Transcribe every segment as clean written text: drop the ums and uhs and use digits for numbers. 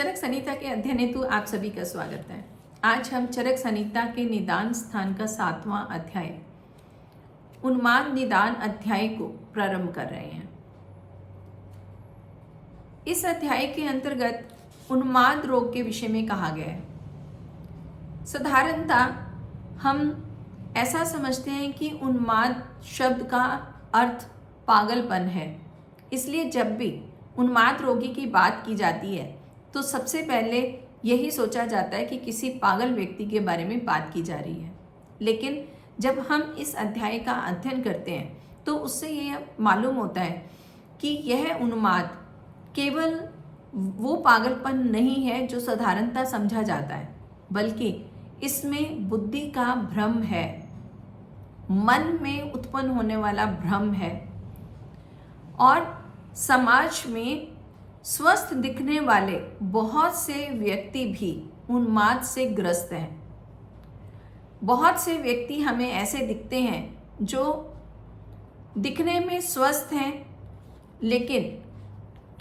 चरक संहिता के अध्ययन हेतु आप सभी का स्वागत है। आज हम चरक संहिता के निदान स्थान का 7वां अध्याय उन्माद निदान अध्याय को प्रारंभ कर रहे हैं। इस अध्याय के अंतर्गत उन्माद रोग के विषय में कहा गया है। साधारणतः हम ऐसा समझते हैं कि उन्माद शब्द का अर्थ पागलपन है, इसलिए जब भी उन्माद रोगी की बात की जाती है तो सबसे पहले यही सोचा जाता है कि किसी पागल व्यक्ति के बारे में बात की जा रही है। लेकिन जब हम इस अध्याय का अध्ययन करते हैं तो उससे ये मालूम होता है कि यह उन्माद केवल वो पागलपन नहीं है जो साधारणतः समझा जाता है, बल्कि इसमें बुद्धि का भ्रम है, मन में उत्पन्न होने वाला भ्रम है और समाज में स्वस्थ दिखने वाले बहुत से व्यक्ति भी उन्माद से ग्रस्त हैं। बहुत से व्यक्ति हमें ऐसे दिखते हैं जो दिखने में स्वस्थ हैं, लेकिन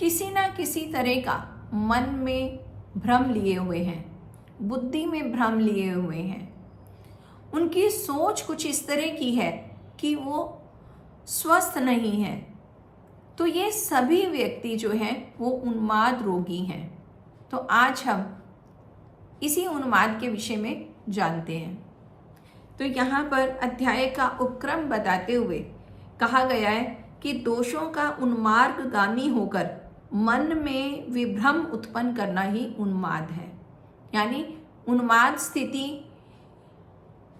किसी ना किसी तरह का मन में भ्रम लिए हुए हैं, बुद्धि में भ्रम लिए हुए हैं। उनकी सोच कुछ इस तरह की है कि वो स्वस्थ नहीं है। तो ये सभी व्यक्ति जो हैं वो उन्माद रोगी हैं। तो आज हम इसी उन्माद के विषय में जानते हैं। तो यहाँ पर अध्याय का उपक्रम बताते हुए कहा गया है कि दोषों का उन्मार्गगामी होकर मन में विभ्रम उत्पन्न करना ही उन्माद है। यानी उन्माद स्थिति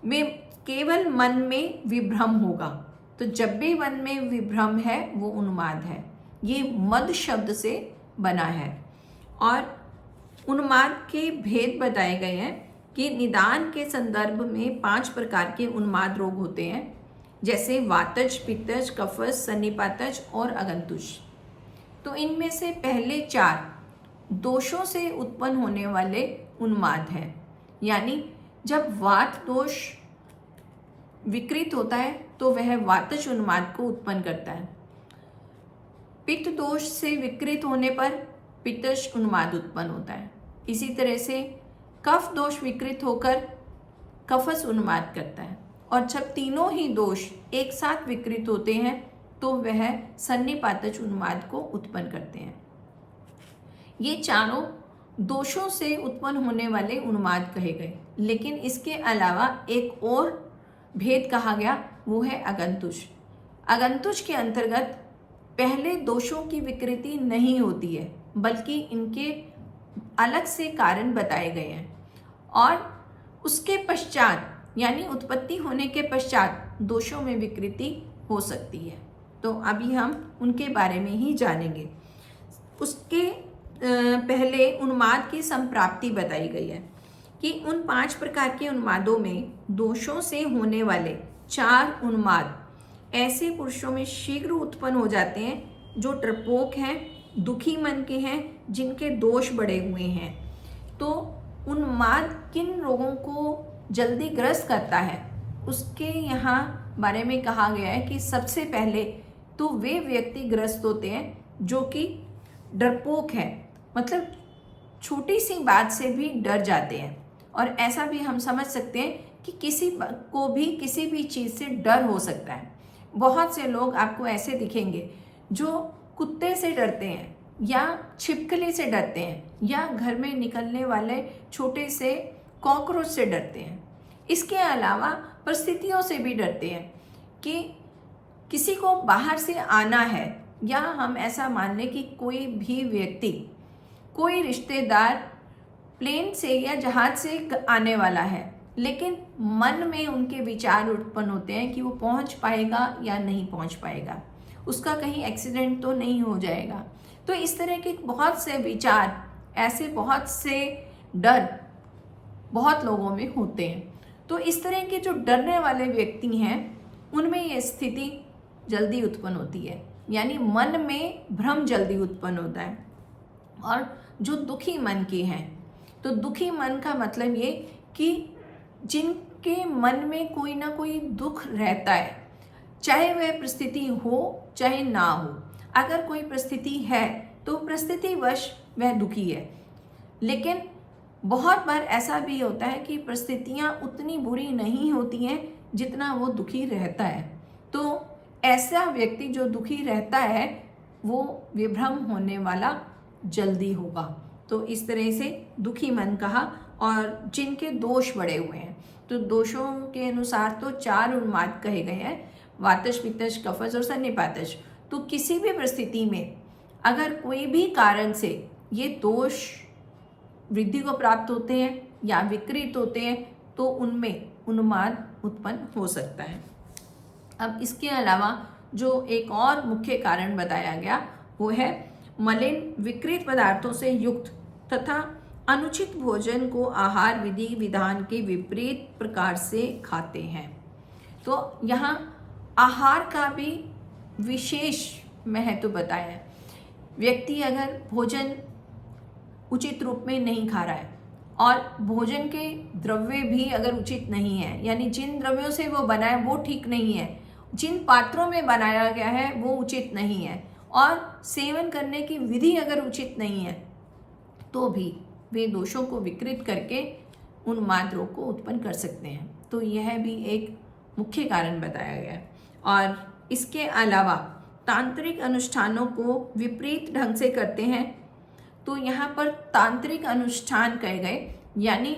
में केवल मन में विभ्रम होगा। तो जब भी मन में विभ्रम है वो उन्माद है। ये मद शब्द से बना है। और उन्माद के भेद बताए गए हैं कि निदान के संदर्भ में 5 प्रकार के उन्माद रोग होते हैं, जैसे वातज, पित्तज, कफज, सन्निपातज और अगंतुष। तो इनमें से पहले 4 दोषों से उत्पन्न होने वाले उन्माद हैं। यानी जब वात दोष विकृत होता है तो वह वातज उन्माद को उत्पन्न करता है। पित्त दोष से विकृत होने पर पित्तज उन्माद उत्पन्न होता है। इसी तरह से कफ दोष विकृत होकर कफज उन्माद करता है। और जब तीनों ही दोष एक साथ विकृत होते हैं तो वह सन्निपातज उन्माद को उत्पन्न करते हैं। ये चारों दोषों से उत्पन्न होने वाले उन्माद कहे गए। लेकिन इसके अलावा एक और भेद कहा गया, वो है अगंतुष। अगंतुष के अंतर्गत पहले दोषों की विकृति नहीं होती है, बल्कि इनके अलग से कारण बताए गए हैं और उसके पश्चात यानी उत्पत्ति होने के पश्चात दोषों में विकृति हो सकती है। तो अभी हम उनके बारे में ही जानेंगे। उसके पहले उन्माद की संप्राप्ति बताई गई है कि उन 5 प्रकार के उन्मादों में दोषों से होने वाले 4 उन्माद ऐसे पुरुषों में शीघ्र उत्पन्न हो जाते हैं जो डरपोक हैं, दुखी मन के हैं, जिनके दोष बढ़े हुए हैं। तो उन्माद किन रोगों को जल्दी ग्रस्त करता है उसके यहाँ बारे में कहा गया है कि सबसे पहले तो वे व्यक्ति ग्रस्त होते हैं जो कि डरपोक हैं, मतलब छोटी सी बात से भी डर जाते हैं। और ऐसा भी हम समझ सकते हैं कि किसी को भी किसी भी चीज़ से डर हो सकता है। बहुत से लोग आपको ऐसे दिखेंगे जो कुत्ते से डरते हैं या छिपकली से डरते हैं या घर में निकलने वाले छोटे से कॉकरोच से डरते हैं। इसके अलावा परिस्थितियों से भी डरते हैं कि किसी को बाहर से आना है, या हम ऐसा मान लें कि कोई भी व्यक्ति, कोई रिश्तेदार प्लेन से या जहाज से आने वाला है, लेकिन मन में उनके विचार उत्पन्न होते हैं कि वो पहुंच पाएगा या नहीं पहुंच पाएगा, उसका कहीं एक्सीडेंट तो नहीं हो जाएगा। तो इस तरह के बहुत से विचार, ऐसे बहुत से डर बहुत लोगों में होते हैं। तो इस तरह के जो डरने वाले व्यक्ति हैं उनमें ये स्थिति जल्दी उत्पन्न होती है, यानी मन में भ्रम जल्दी उत्पन्न होता है। और जो दुखी मन के हैं, तो दुखी मन का मतलब ये कि जिनके मन में कोई ना कोई दुख रहता है, चाहे वह परिस्थिति हो चाहे ना हो। अगर कोई परिस्थिति है तो परिस्थितिवश वह दुखी है, लेकिन बहुत बार ऐसा भी होता है कि परिस्थितियाँ उतनी बुरी नहीं होती हैं जितना वो दुखी रहता है। तो ऐसा व्यक्ति जो दुखी रहता है वो विभ्रम होने वाला जल्दी होगा। तो इस तरह से दुखी मन कहा। और जिनके दोष बढ़े हुए हैं, तो दोषों के अनुसार तो 4 उन्माद कहे गए हैं, वातज, पित्तज, कफज और सन्निपातज। तो किसी भी परिस्थिति में अगर कोई भी कारण से ये दोष वृद्धि को प्राप्त होते हैं या विकृत होते हैं तो उनमें उन्माद उत्पन्न हो सकता है। अब इसके अलावा जो एक और मुख्य कारण बताया गया वो है मलिन विकृत पदार्थों से युक्त तथा अनुचित भोजन को आहार विधि विधान के विपरीत प्रकार से खाते हैं। तो यहाँ आहार का भी विशेष महत्व बताया है। व्यक्ति अगर भोजन उचित रूप में नहीं खा रहा है और भोजन के द्रव्य भी अगर उचित नहीं है, यानी जिन द्रव्यों से वो बना है वो ठीक नहीं है, जिन पात्रों में बनाया गया है वो उचित नहीं है, और सेवन करने की विधि अगर उचित नहीं है, तो भी वे दोषों को विकृत करके उन्माद रोग को उत्पन्न कर सकते हैं। तो यह भी एक मुख्य कारण बताया गया है। और इसके अलावा तांत्रिक अनुष्ठानों को विपरीत ढंग से करते हैं। तो यहाँ पर तांत्रिक अनुष्ठान कहे गए, यानी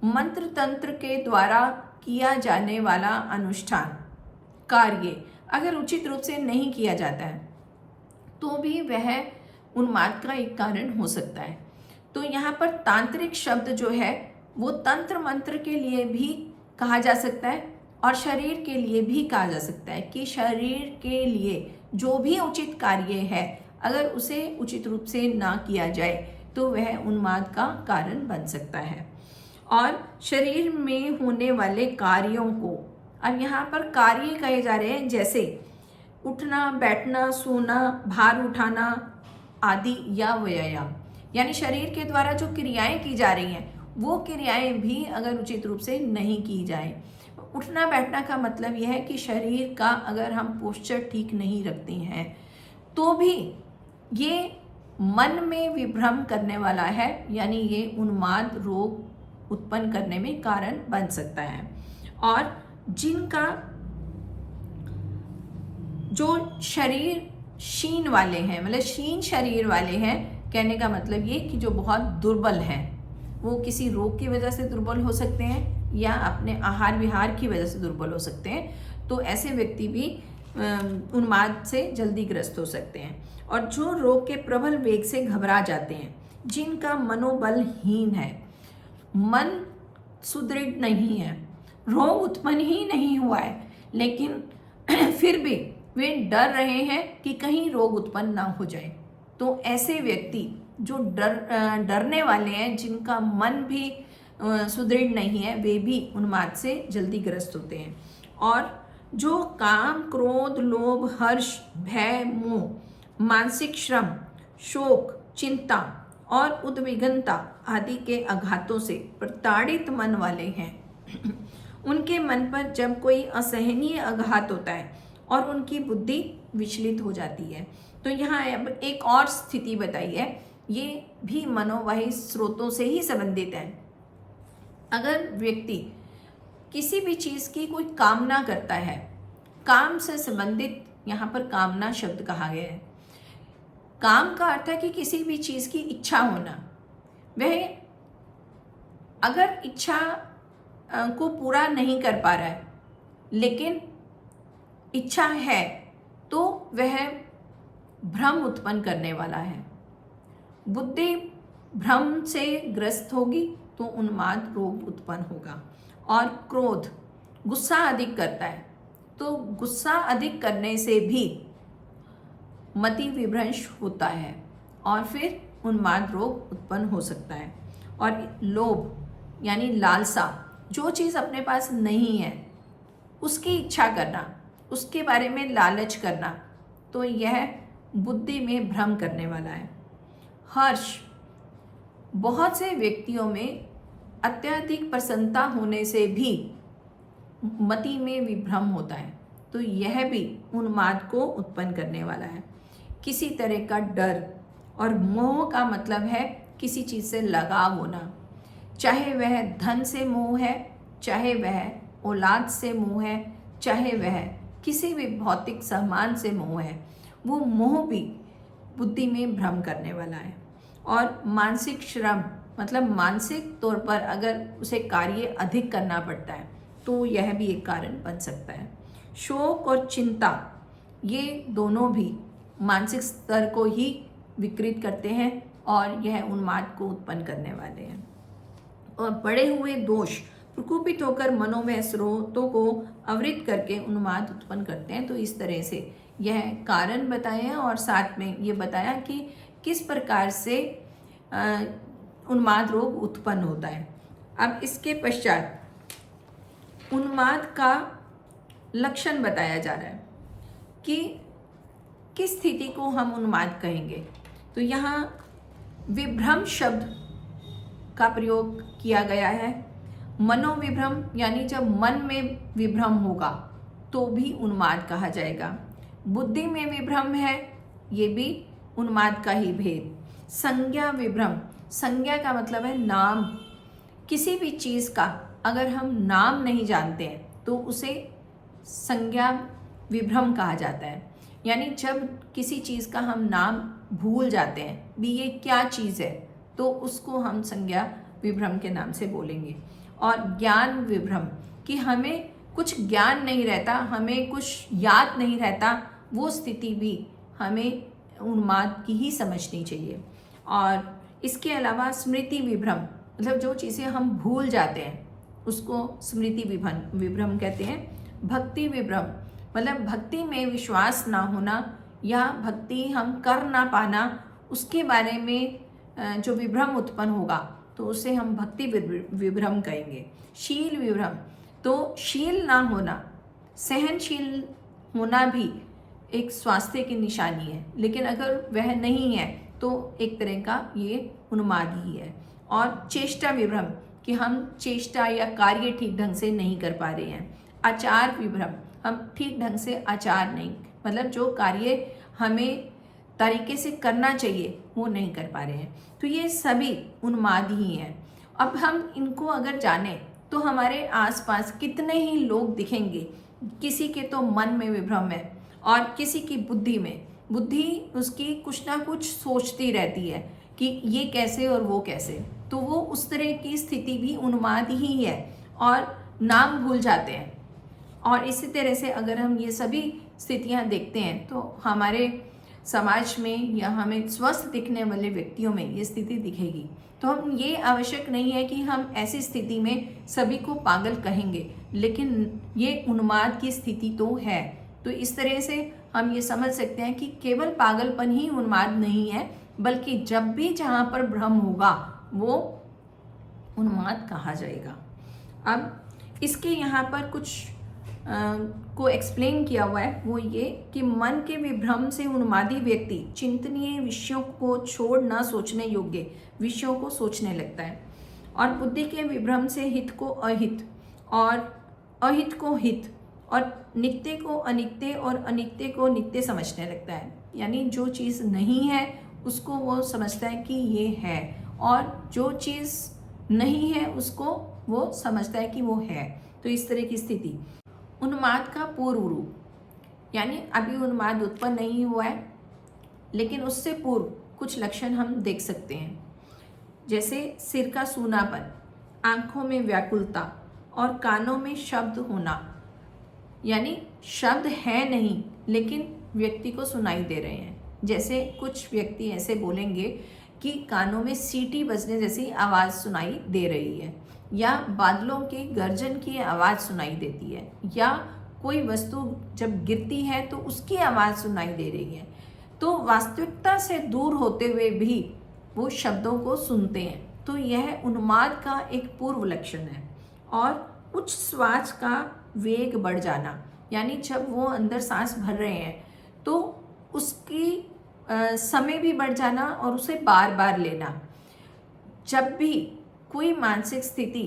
मंत्र तंत्र के द्वारा किया जाने वाला अनुष्ठान कार्य अगर उचित रूप से नहीं किया जाता है तो भी वह उन्माद का एक कारण हो सकता है। तो यहाँ पर तांत्रिक शब्द जो है वो तंत्र मंत्र के लिए भी कहा जा सकता है और शरीर के लिए भी कहा जा सकता है कि शरीर के लिए जो भी उचित कार्य है अगर उसे उचित रूप से ना किया जाए तो वह उन्माद का कारण बन सकता है। और शरीर में होने वाले कार्यों को, अब यहाँ पर कार्य कहे जा रहे हैं जैसे उठना, बैठना, सोना, भार उठाना आदि या व्यायाम, यानी शरीर के द्वारा जो क्रियाएं की जा रही हैं वो क्रियाएं भी अगर उचित रूप से नहीं की जाए। उठना बैठना का मतलब यह है कि शरीर का अगर हम पोस्चर ठीक नहीं रखते हैं तो भी ये मन में विभ्रम करने वाला है, यानी ये उन्माद रोग उत्पन्न करने में कारण बन सकता है। और जिनका जो शरीर क्षीण वाले हैं, मतलब क्षीण शरीर वाले हैं, कहने का मतलब ये कि जो बहुत दुर्बल हैं, वो किसी रोग की वजह से दुर्बल हो सकते हैं या अपने आहार विहार की वजह से दुर्बल हो सकते हैं। तो ऐसे व्यक्ति भी उन्माद से जल्दी ग्रस्त हो सकते हैं। और जो रोग के प्रबल वेग से घबरा जाते हैं, जिनका मनोबल हीन है, मन सुदृढ़ नहीं है, रोग उत्पन्न ही नहीं हुआ है, लेकिन फिर भी वे डर रहे हैं कि कहीं रोग उत्पन्न ना हो जाए, तो ऐसे व्यक्ति जो डरने वाले हैं, जिनका मन भी सुदृढ़ नहीं है, वे भी उन्माद से जल्दी ग्रस्त होते हैं। और जो काम, क्रोध, लोभ, हर्ष, भय, मोह, मानसिक श्रम, शोक, चिंता और उद्विग्नता आदि के आघातों से प्रताड़ित मन वाले हैं, उनके मन पर जब कोई असहनीय आघात होता है और उनकी बुद्धि विचलित हो जाती है। तो यहाँ अब एक और स्थिति बताई है, ये भी मनोवाही स्रोतों से ही संबंधित है। अगर व्यक्ति किसी भी चीज़ की कोई कामना करता है, काम से संबंधित यहाँ पर कामना शब्द कहा गया है। काम का अर्थ है कि किसी भी चीज़ की इच्छा होना। वह अगर इच्छा को पूरा नहीं कर पा रहा है लेकिन इच्छा है तो वह भ्रम उत्पन्न करने वाला है। बुद्धि भ्रम से ग्रस्त होगी तो उन्माद रोग उत्पन्न होगा। और क्रोध, गुस्सा अधिक करता है, तो गुस्सा अधिक करने से भी मति विभ्रंश होता है और फिर उन्माद रोग उत्पन्न हो सकता है। और लोभ यानी लालसा, जो चीज़ अपने पास नहीं है उसकी इच्छा करना, उसके बारे में लालच करना, तो यह बुद्धि में भ्रम करने वाला है। हर्ष, बहुत से व्यक्तियों में अत्यधिक प्रसन्नता होने से भी मति में विभ्रम होता है, तो यह भी उन्माद को उत्पन्न करने वाला है। किसी तरह का डर, और मोह का मतलब है किसी चीज़ से लगाव होना, चाहे वह धन से मोह है, चाहे वह औलाद से मोह है, चाहे वह किसी भी भौतिक सामान से मोह है, वो मोह भी बुद्धि में भ्रम करने वाला है। और मानसिक श्रम मतलब मानसिक तौर पर अगर उसे कार्य अधिक करना पड़ता है तो यह भी एक कारण बन सकता है। शोक और चिंता ये दोनों भी मानसिक स्तर को ही विकृत करते हैं और यह उन्माद को उत्पन्न करने वाले हैं। और बढ़े हुए दोष प्रकोपित होकर मनों में स्रोतों को अवरुद्ध करके उन्माद उत्पन्न करते हैं। तो इस तरह से यह कारण बताए हैं और साथ में ये बताया कि किस प्रकार से उन्माद रोग उत्पन्न होता है। अब इसके पश्चात उन्माद का लक्षण बताया जा रहा है कि किस स्थिति को हम उन्माद कहेंगे। तो यहाँ विभ्रम शब्द का प्रयोग किया गया है। मनोविभ्रम यानी जब मन में विभ्रम होगा तो भी उन्माद कहा जाएगा। बुद्धि में विभ्रम है, ये भी उन्माद का ही भेद। संज्ञा विभ्रम, संज्ञा का मतलब है नाम। किसी भी चीज़ का अगर हम नाम नहीं जानते हैं तो उसे संज्ञा विभ्रम कहा जाता है। यानी जब किसी चीज़ का हम नाम भूल जाते हैं भी ये क्या चीज़ है तो उसको हम संज्ञा विभ्रम के नाम से बोलेंगे। और ज्ञान विभ्रम कि हमें कुछ ज्ञान नहीं रहता, हमें कुछ याद नहीं रहता, वो स्थिति भी हमें उन्माद की ही समझनी चाहिए। और इसके अलावा स्मृति विभ्रम मतलब जो चीज़ें हम भूल जाते हैं उसको स्मृति विभ्रम कहते हैं। भक्ति विभ्रम मतलब भक्ति में विश्वास ना होना या भक्ति हम कर ना पाना, उसके बारे में जो विभ्रम उत्पन्न होगा तो उसे हम भक्ति विभ्रम कहेंगे। शील विभ्रम तो शील ना होना, सहनशील होना भी एक स्वास्थ्य की निशानी है, लेकिन अगर वह नहीं है तो एक तरह का ये उन्माद ही है। और चेष्टा विभ्रम कि हम चेष्टा या कार्य ठीक ढंग से नहीं कर पा रहे हैं। आचार विभ्रम हम ठीक ढंग से आचार नहीं मतलब जो कार्य हमें तरीके से करना चाहिए वो नहीं कर पा रहे हैं। तो ये सभी उन्माद ही हैं। अब हम इनको अगर जानें तो हमारे आसपास कितने ही लोग दिखेंगे, किसी के तो मन में विभ्रम है और किसी की बुद्धि उसकी कुछ ना कुछ सोचती रहती है कि ये कैसे और वो कैसे, तो वो उस तरह की स्थिति भी उन्माद ही है और नाम भूल जाते हैं। और इसी तरह से अगर हम ये सभी स्थितियां देखते हैं तो हमारे समाज में या हमें स्वस्थ दिखने वाले व्यक्तियों में ये स्थिति दिखेगी। तो हम ये आवश्यक नहीं है कि हम ऐसी स्थिति में सभी को पागल कहेंगे, लेकिन ये उन्माद की स्थिति तो है। तो इस तरह से हम ये समझ सकते हैं कि केवल पागलपन ही उन्माद नहीं है, बल्कि जब भी जहाँ पर भ्रम होगा वो उन्माद कहा जाएगा। अब इसके यहाँ पर कुछ को एक्सप्लेन किया हुआ है, वो ये कि मन के विभ्रम से उन्मादी व्यक्ति चिंतनीय विषयों को छोड़ न सोचने योग्य विषयों को सोचने लगता है और बुद्धि के विभ्रम से हित को अहित और अहित को हित और नित्य को अनित्य और अनित्य को नित्य समझने लगता है। यानी जो चीज़ नहीं है उसको वो समझता है कि ये है और जो चीज़ नहीं है उसको वो समझता है कि वो है। तो इस तरह की स्थिति उन्माद का पूर्व रूप, यानी अभी उन्माद उत्पन्न नहीं हुआ है लेकिन उससे पूर्व कुछ लक्षण हम देख सकते हैं, जैसे सिर का सूनापन, आँखों में व्याकुलता और कानों में शब्द होना। यानी शब्द है नहीं लेकिन व्यक्ति को सुनाई दे रहे हैं। जैसे कुछ व्यक्ति ऐसे बोलेंगे कि कानों में सीटी बजने जैसी आवाज़ सुनाई दे रही है, या बादलों की गर्जन की आवाज़ सुनाई देती है, या कोई वस्तु जब गिरती है तो उसकी आवाज़ सुनाई दे रही है। तो वास्तविकता से दूर होते हुए भी वो शब्दों को सुनते हैं। तो यह उन्माद का एक पूर्व लक्षण है। और उच्च श्वास का वेग बढ़ जाना, यानी जब वो अंदर सांस भर रहे हैं तो उसकी समय भी बढ़ जाना और उसे बार बार लेना। जब भी कोई मानसिक स्थिति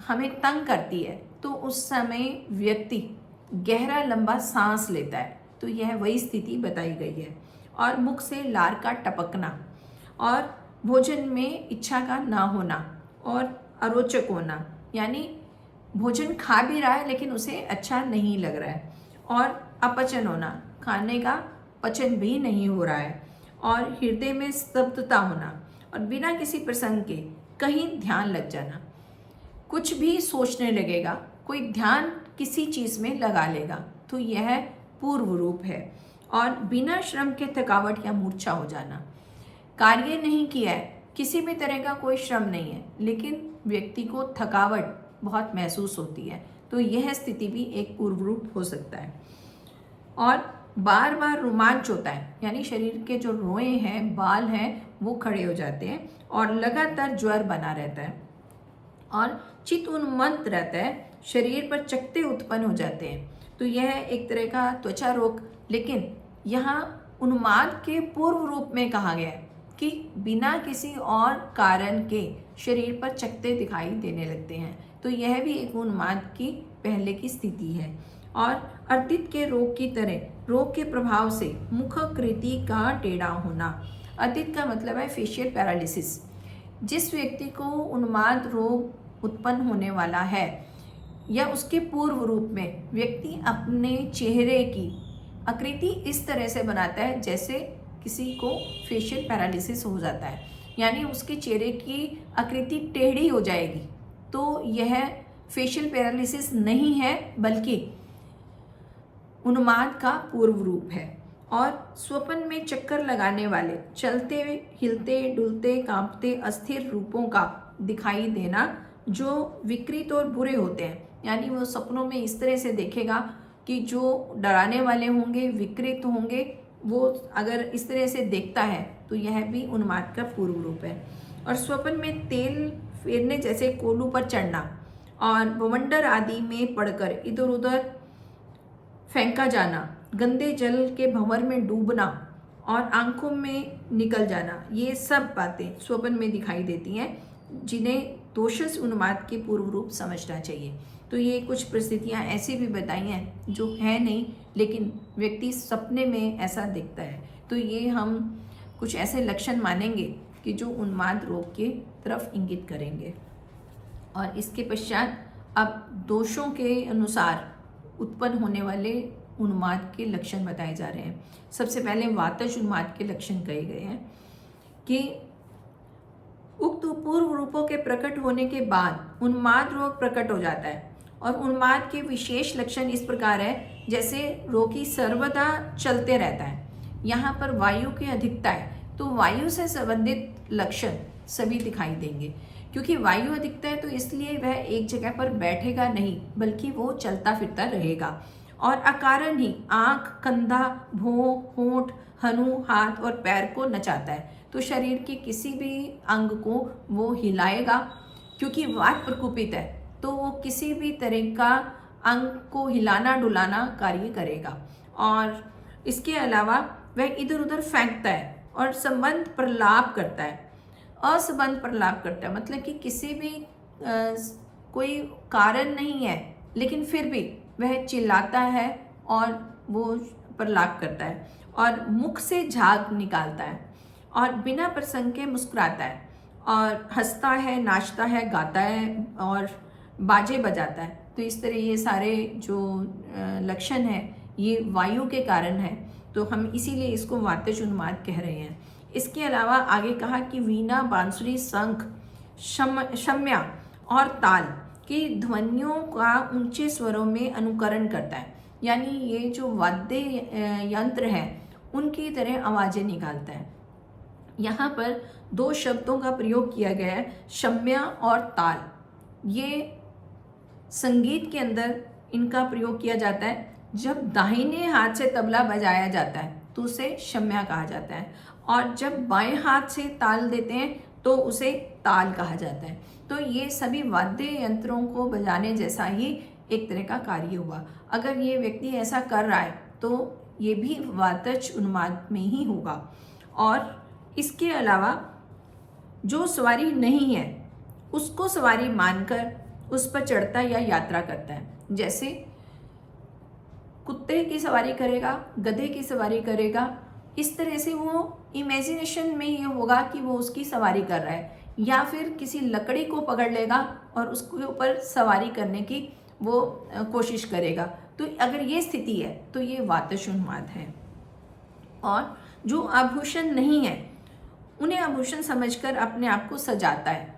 हमें तंग करती है तो उस समय व्यक्ति गहरा लंबा सांस लेता है, तो यह वही स्थिति बताई गई है। और मुख से लार का टपकना और भोजन में इच्छा का ना होना और अरोचक होना, यानी भोजन खा भी रहा है लेकिन उसे अच्छा नहीं लग रहा है, और अपचन होना, खाने का पचन भी नहीं हो रहा है, और हृदय में स्तब्धता होना, और बिना किसी प्रसंग के कहीं ध्यान लग जाना, कुछ भी सोचने लगेगा, कोई ध्यान किसी चीज़ में लगा लेगा, तो यह पूर्व रूप है। और बिना श्रम के थकावट या मूर्छा हो जाना, कार्य नहीं किया है, किसी भी तरह का कोई श्रम नहीं है, लेकिन व्यक्ति को थकावट बहुत महसूस होती है, तो यह स्थिति भी एक पूर्व रूप हो सकता है। और बार बार रोमांच होता है, यानी शरीर के जो रोए हैं, बाल हैं, वो खड़े हो जाते हैं, और लगातार ज्वर बना रहता है, और चित्त उन्मत्त रहता है, शरीर पर चकत्ते उत्पन्न हो जाते हैं, तो यह एक तरह का त्वचा रोग। लेकिन यहाँ उन्माद के पूर्व रूप में कहा गया है कि बिना किसी और कारण के शरीर पर चकत्ते दिखाई देने लगते हैं, तो यह भी एक उन्माद की पहले की स्थिति है। और अर्दित के रोग की तरह रोग के प्रभाव से मुखाकृति का टेढ़ा होना, अर्दित का मतलब है फेशियल पैरालिसिस। जिस व्यक्ति को उन्माद रोग उत्पन्न होने वाला है या उसके पूर्व रूप में व्यक्ति अपने चेहरे की आकृति इस तरह से बनाता है जैसे किसी को फेशियल पैरालिसिस हो जाता है, यानी उसके चेहरे की आकृति टेढ़ी हो जाएगी, तो यह फेशियल पैरालिसिस नहीं है बल्कि उन्माद का पूर्व रूप है। और स्वप्न में चक्कर लगाने वाले, चलते हिलते डुलते कांपते अस्थिर रूपों का दिखाई देना जो विकृत और बुरे होते हैं, यानी वो सपनों में इस तरह से देखेगा कि जो डराने वाले होंगे, विकृत होंगे, वो अगर इस तरह से देखता है तो यह भी उन्माद का पूर्व रूप है। और स्वप्न में तेल फेरने जैसे कोलू पर चढ़ना और बवंडर आदि में पड़कर इधर उधर फेंका जाना, गंदे जल के भंवर में डूबना और आंखों में निकल जाना, ये सब बातें स्वप्न में दिखाई देती हैं, जिन्हें दोषस उन्माद के पूर्व रूप समझना चाहिए। तो ये कुछ परिस्थितियाँ ऐसी भी बताई हैं जो है नहीं, लेकिन व्यक्ति सपने में ऐसा दिखता है, तो ये हम कुछ ऐसे लक्षण मानेंगे कि जो उन्माद रोग की तरफ इंगित करेंगे। और इसके पश्चात अब दोषों के अनुसार उत्पन्न होने वाले उन्माद के लक्षण बताए जा रहे हैं। सबसे पहले वातज उन्माद के लक्षण कहे गए हैं कि उक्त पूर्व रूपों के प्रकट होने के बाद उन्माद रोग प्रकट हो जाता है। और उन्माद के विशेष लक्षण इस प्रकार है, जैसे रोगी सर्वदा चलते रहता है, यहाँ पर वायु की अधिकता है, तो वायु से संबंधित लक्षण सभी दिखाई देंगे, क्योंकि वायु अधिकता है तो इसलिए वह एक जगह पर बैठेगा नहीं, बल्कि वो चलता फिरता रहेगा। और अकारण ही आँख, कंधा, भौं, होंठ, हनु, हाथ और पैर को नचाता है, तो शरीर के किसी भी अंग को वो हिलाएगा, क्योंकि वात प्रकोपित है, तो वो किसी भी तरह का अंग को हिलाना डुलाना कार्य करेगा। और इसके अलावा वह इधर उधर फेंकता है और संबंध प्रलाप करता है, असंबंध प्रलाप करता है, मतलब कि किसी भी कोई कारण नहीं है, लेकिन फिर भी वह चिल्लाता है और वो प्रलाप करता है, और मुख से झाग निकालता है, और बिना प्रसंग के मुस्कुराता है, और हंसता है, नाचता है, गाता है और बाजे बजाता है। तो इस तरह ये सारे जो लक्षण हैं ये वायु के कारण है, तो हम इसीलिए इसको वातज उन्माद कह रहे हैं। इसके अलावा आगे कहा कि वीणा, बांसुरी, शंख, शम्या और ताल की ध्वनियों का ऊंचे स्वरों में अनुकरण करता है, यानी ये जो वाद्य यंत्र हैं उनकी तरह आवाज़ें निकालता है। यहाँ पर दो शब्दों का प्रयोग किया गया है, शम्या और ताल। ये संगीत के अंदर इनका प्रयोग किया जाता है। जब दाहिने हाथ से तबला बजाया जाता है तो उसे शम्या कहा जाता है, और जब बाएं हाथ से ताल देते हैं तो उसे ताल कहा जाता है। तो ये सभी वाद्य यंत्रों को बजाने जैसा ही एक तरह का कार्य हुआ। अगर ये व्यक्ति ऐसा कर रहा है तो ये भी वातज उन्माद में ही होगा। और इसके अलावा जो सवारी नहीं है उसको सवारी मानकर उस पर चढ़ता या यात्रा करता है, जैसे कुत्ते की सवारी करेगा, गधे की सवारी करेगा, इस तरह से वो इमेजिनेशन में ये होगा कि वो उसकी सवारी कर रहा है, या फिर किसी लकड़ी को पकड़ लेगा और उसके ऊपर सवारी करने की वो कोशिश करेगा। तो अगर ये स्थिति है तो ये वातज उन्माद है। और जो आभूषण नहीं है उन्हें आभूषण समझकर अपने आप को सजाता है,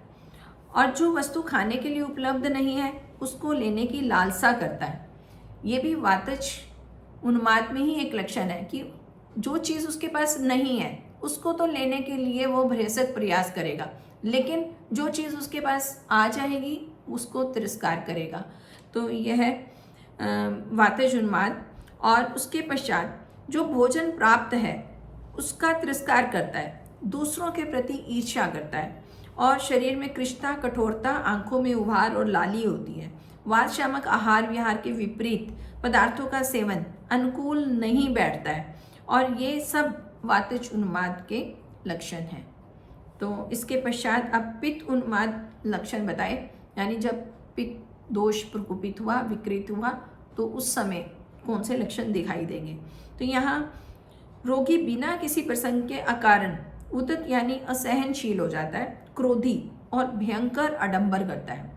और जो वस्तु खाने के लिए उपलब्ध नहीं है उसको लेने की लालसा करता है। ये भी वातज उन्माद में ही एक लक्षण है कि जो चीज़ उसके पास नहीं है उसको तो लेने के लिए वो भरसक प्रयास करेगा, लेकिन जो चीज़ उसके पास आ जाएगी उसको तिरस्कार करेगा। तो यह है वातज उन्माद। और उसके पश्चात जो भोजन प्राप्त है उसका तिरस्कार करता है, दूसरों के प्रति ईर्ष्या करता है, और शरीर में कृष्णता, कठोरता, आंखों में उभार और लाली होती है। वात शामक आहार विहार के विपरीत पदार्थों का सेवन अनुकूल नहीं बैठता है, और ये सब वातज उन्माद के लक्षण हैं। तो इसके पश्चात अब पित्त उन्माद लक्षण बताए, यानी जब पित्त दोष प्रकोपित हुआ, विकृत हुआ, तो उस समय कौन से लक्षण दिखाई देंगे। तो यहाँ रोगी बिना किसी प्रसंग के अकारण उद्यत यानी असहनशील हो जाता है, क्रोधी और भयंकर आडंबर करता है।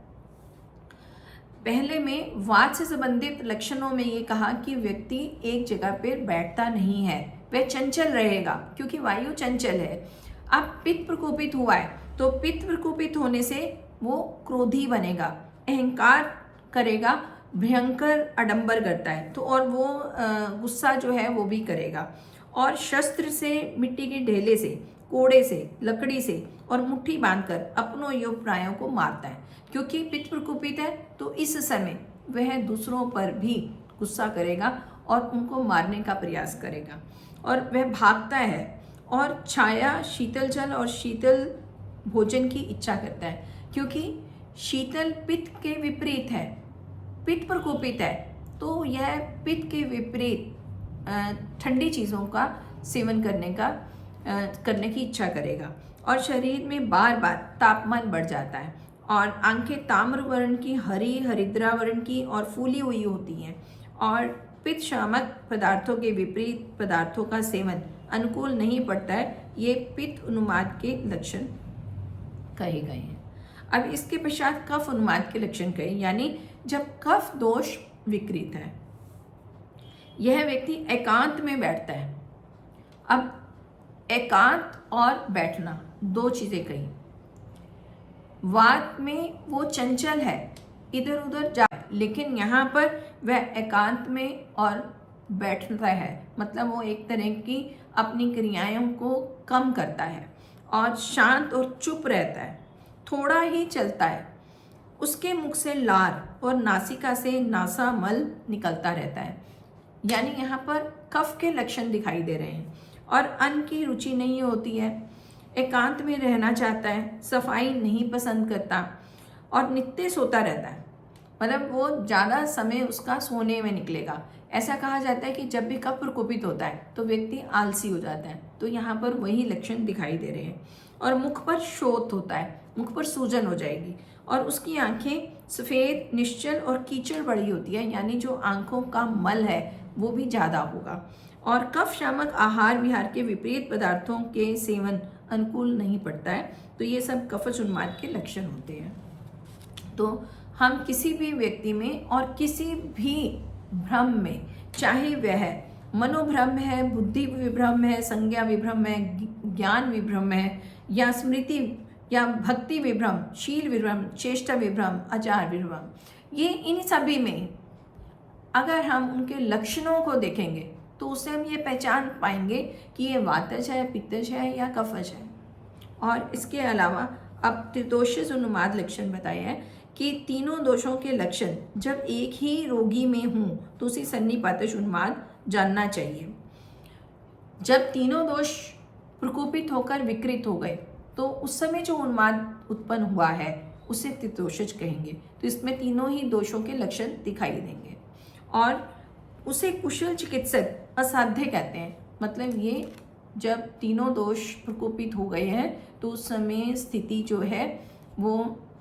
पहले में वात से संबंधित लक्षणों में ये कहा कि व्यक्ति एक जगह पर बैठता नहीं है, वह चंचल रहेगा क्योंकि वायु चंचल है। अब पित्त प्रकोपित हुआ है तो पित्त प्रकोपित होने से वो क्रोधी बनेगा, अहंकार करेगा, भयंकर आडंबर करता है, तो और वो गुस्सा जो है वो भी करेगा, और शस्त्र से, मिट्टी के ढेले से, कोड़े से, लकड़ी से और मुट्ठी बांधकर अपनों योग्य प्रायों को मारता है। क्योंकि पित्त प्रकोपित है तो इस समय वह दूसरों पर भी गुस्सा करेगा और उनको मारने का प्रयास करेगा, और वह भागता है और छाया, शीतल जल और शीतल भोजन की इच्छा करता है। क्योंकि शीतल पित्त के विपरीत है, पित्त प्रकोपित है तो यह पित्त के विपरीत ठंडी चीज़ों का सेवन करने की इच्छा करेगा, और शरीर में बार बार तापमान बढ़ जाता है, और आंखें ताम्र वर्ण की, हरी हरिद्रा वर्ण की और फूली हुई होती हैं, और पित्त शामक पदार्थों के विपरीत पदार्थों का सेवन अनुकूल नहीं पड़ता है। ये पित्त उन्माद के लक्षण कहे गए हैं। अब इसके पश्चात कफ उन्माद के लक्षण कहे, यानी जब कफ दोष विकृत है, यह व्यक्ति एकांत में बैठता है। अब एकांत और बैठना दो चीजें कही। वात में वो चंचल है, इधर उधर जाए, लेकिन यहाँ पर वह एकांत में और बैठता है, मतलब वो एक तरह की अपनी क्रियाओं को कम करता है और शांत और चुप रहता है, थोड़ा ही चलता है। उसके मुख से लार और नासिका से नासा मल निकलता रहता है, यानी यहाँ पर कफ के लक्षण दिखाई दे रहे हैं। और अन्न की रुचि नहीं होती है, एकांत में रहना चाहता है, सफाई नहीं पसंद करता और नित्य सोता रहता है, मतलब वो ज़्यादा समय उसका सोने में निकलेगा। ऐसा कहा जाता है कि जब भी कफ प्रकोपित होता है तो व्यक्ति आलसी हो जाता है, तो यहाँ पर वही लक्षण दिखाई दे रहे हैं। और मुख पर शोथ होता है, मुख पर सूजन हो जाएगी, और उसकी आंखें सफ़ेद, निश्चल और कीचड़ बड़ी होती है, यानी जो आंखों का मल है वो भी ज़्यादा होगा। और कफ शामक आहार विहार के विपरीत पदार्थों के सेवन अनुकूल नहीं पड़ता है। तो ये सब कफज उन्माद के लक्षण होते हैं। तो हम किसी भी व्यक्ति में और किसी भी भ्रम में, चाहे वह मनोभ्रम है, बुद्धि विभ्रम है, संज्ञा विभ्रम है, ज्ञान विभ्रम है, या स्मृति या भक्ति विभ्रम, शील विभ्रम, चेष्टा विभ्रम, आचार विभ्रम, ये इन सभी में अगर हम उनके लक्षणों को देखेंगे तो उससे हम ये पहचान पाएंगे कि ये वातज है, पित्तज है या कफज है। और इसके अलावा अब त्रिदोषज उन्माद लक्षण बताए हैं कि तीनों दोषों के लक्षण जब एक ही रोगी में हों तो उसे सन्निपातज उन्माद जानना चाहिए। जब तीनों दोष प्रकोपित होकर विकृत हो गए तो उस समय जो उन्माद उत्पन्न हुआ है उसे त्रिदोषज कहेंगे। तो इसमें तीनों ही दोषों के लक्षण दिखाई देंगे, और उसे कुशल चिकित्सक असाध्य कहते हैं। मतलब ये जब तीनों दोष प्रकोपित हो गए हैं तो उस समय स्थिति जो है वो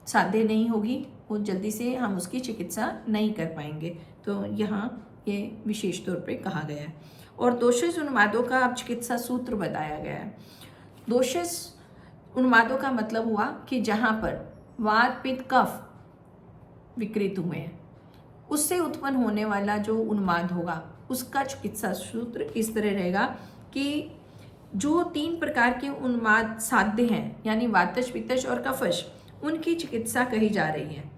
साध्य नहीं होगी, वो जल्दी से हम उसकी चिकित्सा नहीं कर पाएंगे। तो यहाँ ये विशेष तौर पे कहा गया है। और दोषज उन्मादों का अब चिकित्सा सूत्र बताया गया है। दोषज उन्मादों का मतलब हुआ कि जहाँ पर वात पित्त कफ विकृत हुए हैं, उससे उत्पन्न होने वाला जो उन्माद होगा उसका चिकित्सा सूत्र इस तरह रहेगा कि जो 3 प्रकार के उन्माद साध्य हैं, यानी वातज, पित्तज और कफज, उनकी चिकित्सा कही जा रही है।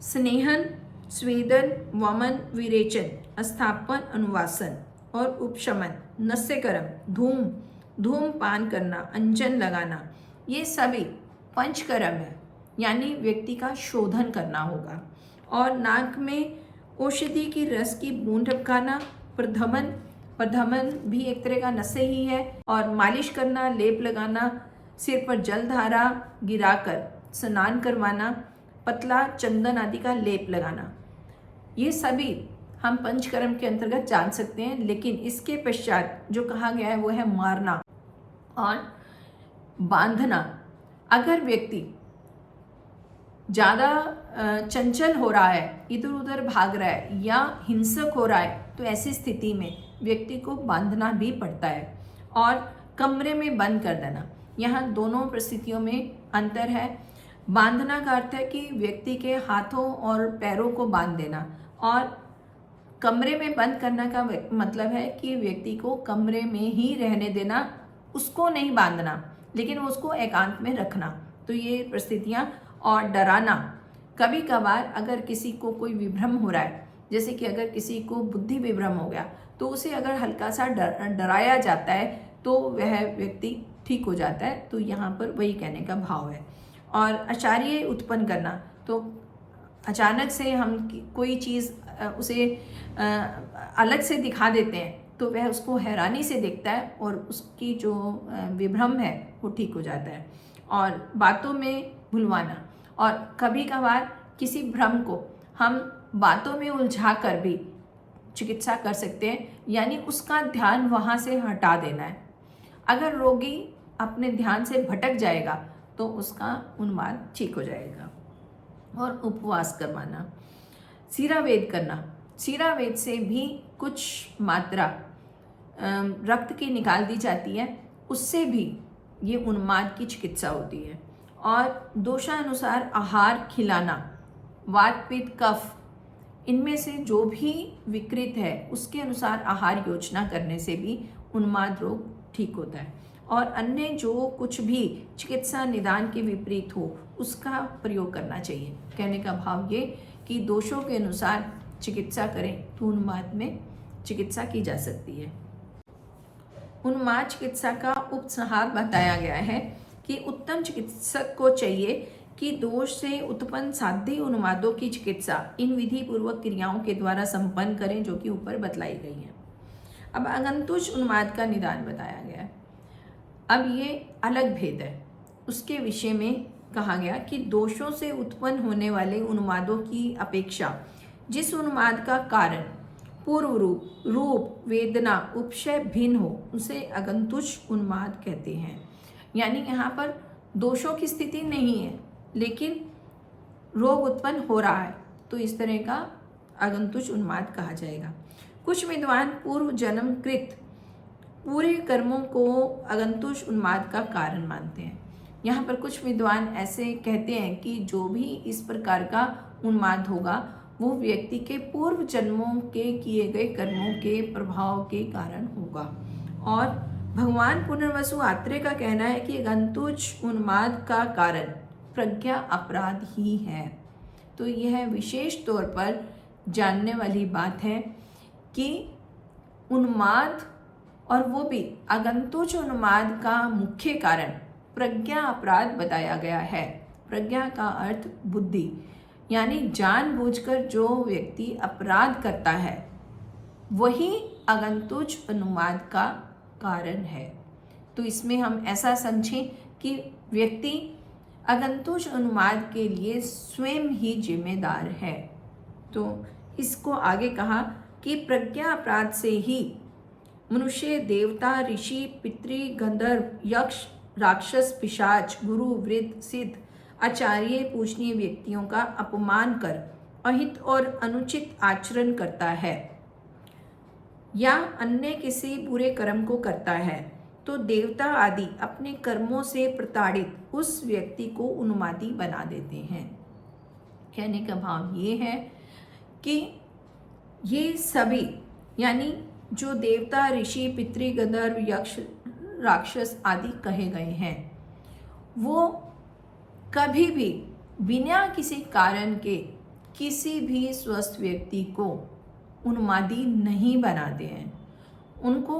स्नेहन, स्वेदन, वमन, विरेचन, अस्थापन, अनुवासन और उपशमन, नस्यकर्म, धूमपान करना, अंजन लगाना, ये सभी पंचकर्म है, यानी व्यक्ति का शोधन करना होगा। और नाक में औषधि की रस की बूंद टपकाना, प्रधमन भी एक तरह का नशे ही है, और मालिश करना, लेप लगाना, सिर पर जलधारा गिराकर स्नान करवाना, पतला चंदन आदि का लेप लगाना, ये सभी हम पंचकर्म के अंतर्गत जान सकते हैं। लेकिन इसके पश्चात जो कहा गया है वो है मारना और बांधना। अगर व्यक्ति ज़्यादा चंचल हो रहा है, इधर उधर भाग रहा है या हिंसक हो रहा है, तो ऐसी स्थिति में व्यक्ति को बांधना भी पड़ता है और कमरे में बंद कर देना। यहाँ दोनों परिस्थितियों में अंतर है। बांधना का अर्थ है कि व्यक्ति के हाथों और पैरों को बांध देना, और कमरे में बंद करना का मतलब है कि व्यक्ति को कमरे में ही रहने देना, उसको नहीं बांधना, लेकिन उसको एकांत में रखना। तो ये परिस्थितियाँ। और डराना, कभी कभार अगर किसी को कोई विभ्रम हो रहा है, जैसे कि अगर किसी को बुद्धि विभ्रम हो गया, तो उसे अगर हल्का सा डराया जाता है तो वह व्यक्ति ठीक हो जाता है। तो यहाँ पर वही कहने का भाव है। और आचार्य उत्पन्न करना, तो अचानक से हम कोई चीज़ उसे अलग से दिखा देते हैं तो वह उसको हैरानी से देखता है और उसकी जो विभ्रम है वो ठीक हो जाता है। और बातों में भुलवाना, और कभी कभार किसी भ्रम को हम बातों में उलझा कर भी चिकित्सा कर सकते हैं, यानी उसका ध्यान वहाँ से हटा देना है। अगर रोगी अपने ध्यान से भटक जाएगा तो उसका उन्माद ठीक हो जाएगा। और उपवास करवाना, सीरावेद करना, सीरावेद से भी कुछ मात्रा रक्त की निकाल दी जाती है, उससे भी ये उन्माद की चिकित्सा होती है। और दोषानुसार आहार खिलाना, वात पित्त कफ, इनमें से जो भी विकृत है उसके अनुसार आहार योजना करने से भी उन्माद रोग ठीक होता है। और अन्य जो कुछ भी चिकित्सा निदान के विपरीत हो उसका प्रयोग करना चाहिए। कहने का भाव ये कि दोषों के अनुसार चिकित्सा करें तो उन्माद में चिकित्सा की जा सकती है। उन्माद चिकित्सा का उपसंहार बताया गया है कि उत्तम चिकित्सक को चाहिए कि दोष से उत्पन्न साध्य उन्मादों की चिकित्सा इन विधि पूर्वक क्रियाओं के द्वारा संपन्न करें जो कि ऊपर बतलाई गई हैं। अब अगंतुष उन्माद का निदान बताया गया है। अब ये अलग भेद है, उसके विषय में कहा गया कि दोषों से उत्पन्न होने वाले उन्मादों की अपेक्षा जिस उन्माद का कारण पूर्व रूप वेदना उपशय भिन्न हो उसे अगंतुष उन्माद कहते हैं। यानी यहाँ पर दोषों की स्थिति नहीं है लेकिन रोग उत्पन्न हो रहा है, तो इस तरह का अगंतुष उन्माद कहा जाएगा। कुछ विद्वान पूर्व जन्मकृत पूरे कर्मों को अगंतुष उन्माद का कारण मानते हैं। यहाँ पर कुछ विद्वान ऐसे कहते हैं कि जो भी इस प्रकार का उन्माद होगा वो व्यक्ति के पूर्व जन्मों के किए गए कर्मों के प्रभाव के कारण होगा। और भगवान पुनर्वसु आत्रेय का कहना है कि अगंतुष उन्माद का कारण प्रज्ञा अपराध ही है। तो यह विशेष तौर पर जानने वाली बात है कि उन्माद और वो भी अगंतुष उन्माद का मुख्य कारण प्रज्ञा अपराध बताया गया है। प्रज्ञा का अर्थ बुद्धि, यानी जानबूझकर जो व्यक्ति अपराध करता है वही अगंतुष उन्माद का कारण है। तो इसमें हम ऐसा समझें कि व्यक्ति अगंतुष उन्माद के लिए स्वयं ही जिम्मेदार है। तो इसको आगे कहा कि प्रज्ञा अपराध से ही मनुष्य, देवता, ऋषि, पितृ, गंधर्व, यक्ष, राक्षस, पिशाच, गुरु, वृद्ध, सिद्ध, आचार्य, पूजनीय व्यक्तियों का अपमान कर अहित और अनुचित आचरण करता है। या अन्य किसी बुरे कर्म को करता है तो देवता आदि अपने कर्मों से प्रताड़ित उस व्यक्ति को उन्मादी बना देते हैं। कहने का भाव ये है कि ये सभी यानी जो देवता, ऋषि, पितृ, गंधर्व, यक्ष, राक्षस आदि कहे गए हैं वो कभी भी बिना किसी कारण के किसी भी स्वस्थ व्यक्ति को उन्मादी नहीं बनाते हैं, उनको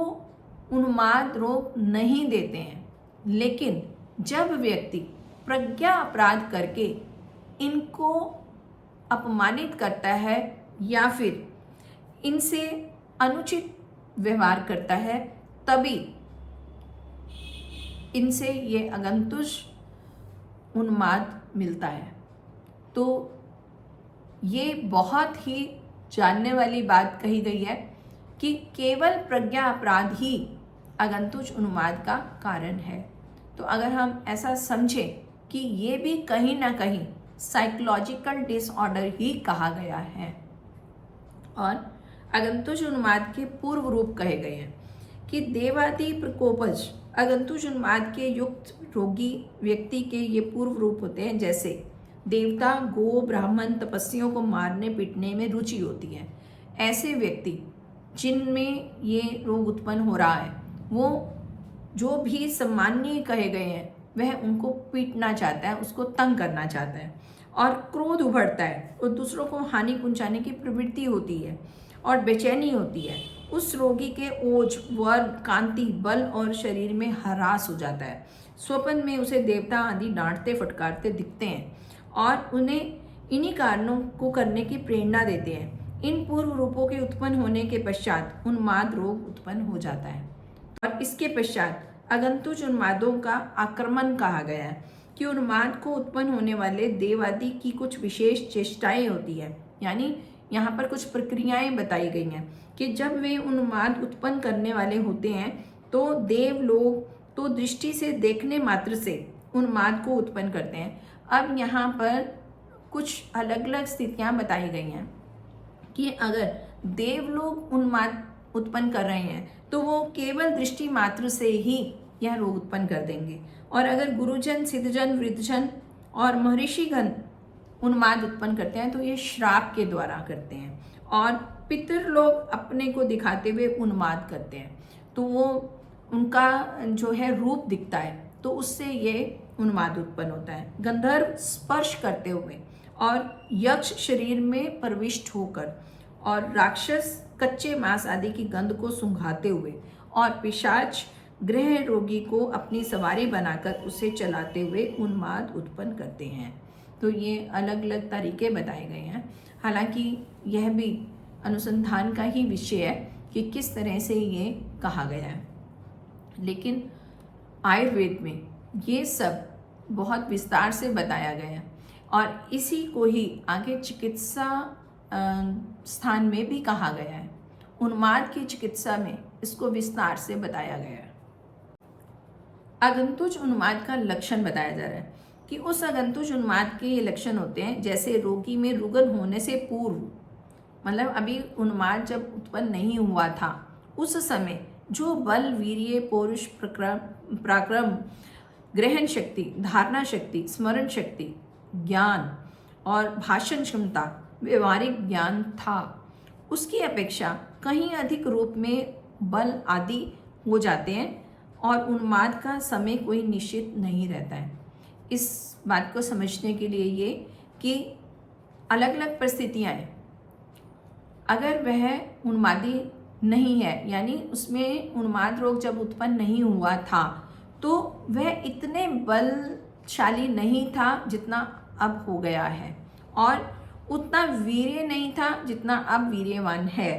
उन्माद रोग नहीं देते हैं। लेकिन जब व्यक्ति प्रज्ञा अपराध करके इनको अपमानित करता है या फिर इनसे अनुचित व्यवहार करता है तभी इनसे ये अगंतुष उन्माद मिलता है। तो ये बहुत ही जानने वाली बात कही गई है कि केवल प्रज्ञा अपराध ही अगंतुष उन्माद का कारण है। तो अगर हम ऐसा समझें कि ये भी कहीं ना कहीं साइकोलॉजिकल डिसऑर्डर ही कहा गया है। और अगंतुष उन्माद के पूर्व रूप कहे गए हैं कि देवादि प्रकोपज अगंतुष उन्माद के युक्त रोगी व्यक्ति के ये पूर्व रूप होते हैं। जैसे देवता, गो, ब्राह्मण, तपस्वियों को मारने पीटने में रुचि होती है। ऐसे व्यक्ति जिनमें ये रोग उत्पन्न हो रहा है वो जो भी सम्माननीय कहे गए हैं वह उनको पीटना चाहता है, उसको तंग करना चाहता है और क्रोध उभरता है और दूसरों को हानि पहुंचाने की प्रवृत्ति होती है और बेचैनी होती है। उस रोगी के ओज, वर्ण, कांति, बल और शरीर में ह्रास हो जाता है। स्वप्न में उसे देवता आदि डांटते फटकारते दिखते हैं और उन्हें इन्हीं कारणों को करने की प्रेरणा देते हैं। इन पूर्व रूपों के उत्पन्न होने के पश्चात उन्माद रोग उत्पन्न हो जाता है और इसके पश्चात अगंतुष उन्मादों का आक्रमण कहा गया है कि उन्माद को उत्पन्न होने वाले देव आदि की कुछ विशेष चेष्टाएं होती है। यानी यहाँ पर कुछ प्रक्रियाएं बताई गई हैं कि जब वे उन्माद उत्पन्न करने वाले होते हैं तो देव लोग तो दृष्टि से देखने मात्र से उन्माद को उत्पन्न करते हैं। अब यहाँ पर कुछ अलग अलग स्थितियाँ बताई गई हैं कि अगर देव लोग उन्माद उत्पन्न कर रहे हैं तो वो केवल दृष्टि मात्र से ही यह रोग उत्पन्न कर देंगे। और अगर गुरुजन, सिद्धजन, वृद्धजन और महर्षिगण उन्माद उत्पन्न करते हैं तो ये श्राप के द्वारा करते हैं। और पितर लोग अपने को दिखाते हुए उन्माद करते हैं तो वो उनका जो है रूप दिखता है तो उससे ये उन्माद उत्पन्न होता है। गंधर्व स्पर्श करते हुए और यक्ष शरीर में प्रविष्ट होकर और राक्षस कच्चे मांस आदि की गंध को सूंघाते हुए और पिशाच गृह रोगी को अपनी सवारी बनाकर उसे चलाते हुए उन्माद उत्पन्न करते हैं। तो ये अलग अलग तरीके बताए गए हैं। हालांकि यह भी अनुसंधान का ही विषय है कि किस तरह से ये कहा गया है, लेकिन आयुर्वेद में ये सब बहुत विस्तार से बताया गया है और इसी को ही आगे चिकित्सा स्थान में भी कहा गया है। उन्माद की चिकित्सा में इसको विस्तार से बताया गया है। आगंतुक उन्माद का लक्षण बताया जा रहा है कि उस आगंतुक उन्माद के ये लक्षण होते हैं जैसे रोगी में रुग्ण होने से पूर्व, मतलब अभी उन्माद जब उत्पन्न नहीं हुआ था उस समय जो बल, वीर्य, पौरुष, पराक्रम, ग्रहण शक्ति, धारणा शक्ति, स्मरण शक्ति, ज्ञान और भाषण क्षमता, व्यवहारिक ज्ञान था उसकी अपेक्षा कहीं अधिक रूप में बल आदि हो जाते हैं और उन्माद का समय कोई निश्चित नहीं रहता है। इस बात को समझने के लिए ये कि अलग अलग परिस्थितियाँ हैं, अगर वह उन्मादी नहीं है यानी उसमें उन्माद रोग जब उत्पन्न नहीं हुआ था तो वह इतने बलशाली नहीं था जितना अब हो गया है और उतना वीर्य नहीं था जितना अब वीर्यवान है